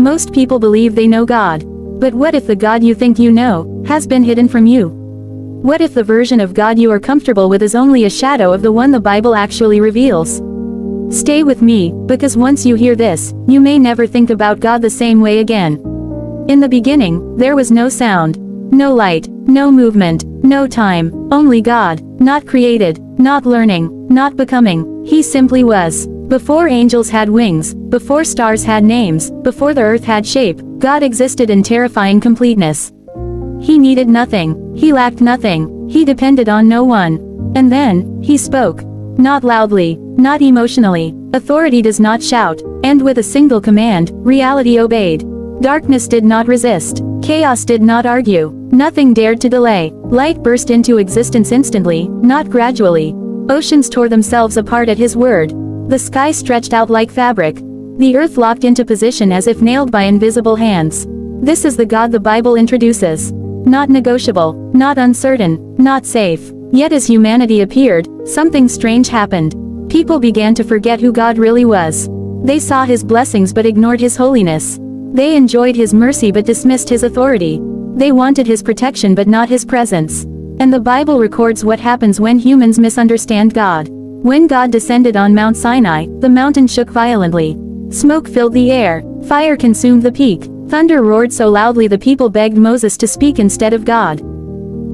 Most people believe they know God. But what if the God you think you know has been hidden from you? What if the version of God you are comfortable with is only a shadow of the one the Bible actually reveals? Stay with me, because once you hear this, you may never think about God the same way again. In the beginning, there was no sound, no light, no movement, no time, only God, not created, not learning, not becoming, He simply was. Before angels had wings, before stars had names, before the earth had shape, God existed in terrifying completeness. He needed nothing, He lacked nothing, He depended on no one. And then, He spoke. Not loudly, not emotionally. Authority does not shout, and with a single command, reality obeyed. Darkness did not resist. Chaos did not argue. Nothing dared to delay. Light burst into existence instantly, not gradually. Oceans tore themselves apart at His word. The sky stretched out like fabric. The earth locked into position as if nailed by invisible hands. This is the God the Bible introduces. Not negotiable, not uncertain, not safe. Yet as humanity appeared, something strange happened. People began to forget who God really was. They saw His blessings but ignored His holiness. They enjoyed His mercy but dismissed His authority. They wanted His protection but not His presence. And the Bible records what happens when humans misunderstand God. When God descended on Mount Sinai, the mountain shook violently. Smoke filled the air. Fire consumed the peak. Thunder roared so loudly the people begged Moses to speak instead of God.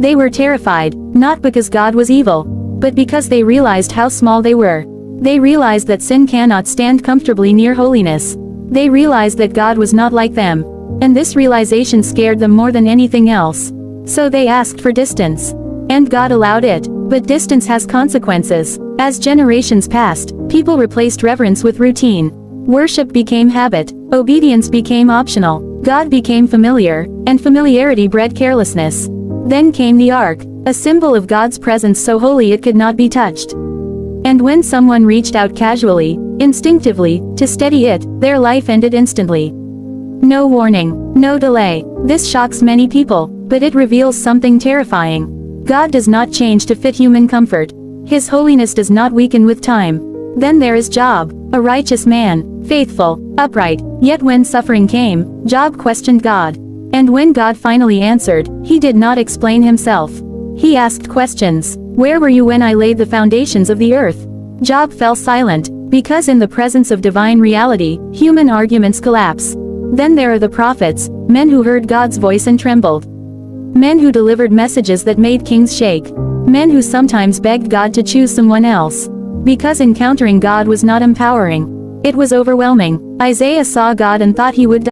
They were terrified, not because God was evil, but because they realized how small they were. They realized that sin cannot stand comfortably near holiness. They realized that God was not like them. And this realization scared them more than anything else. So they asked for distance. And God allowed it. But distance has consequences. As generations passed, people replaced reverence with routine. Worship became habit. Obedience became optional. God became familiar, and familiarity bred carelessness. Then came the ark, a symbol of God's presence so holy it could not be touched. And when someone reached out casually, instinctively, to steady it, their life ended instantly. No warning, no delay. This shocks many people, but it reveals something terrifying. God does not change to fit human comfort. His holiness does not weaken with time. Then there is Job, a righteous man, faithful, upright, yet when suffering came, Job questioned God. And when God finally answered, he did not explain himself. He asked questions. Where were you when I laid the foundations of the earth? Job fell silent, because in the presence of divine reality, human arguments collapse. Then there are the prophets, men who heard God's voice and trembled. Men who delivered messages that made kings shake. Men who sometimes begged God to choose someone else. Because encountering God was not empowering. It was overwhelming. Isaiah saw God and thought he would die.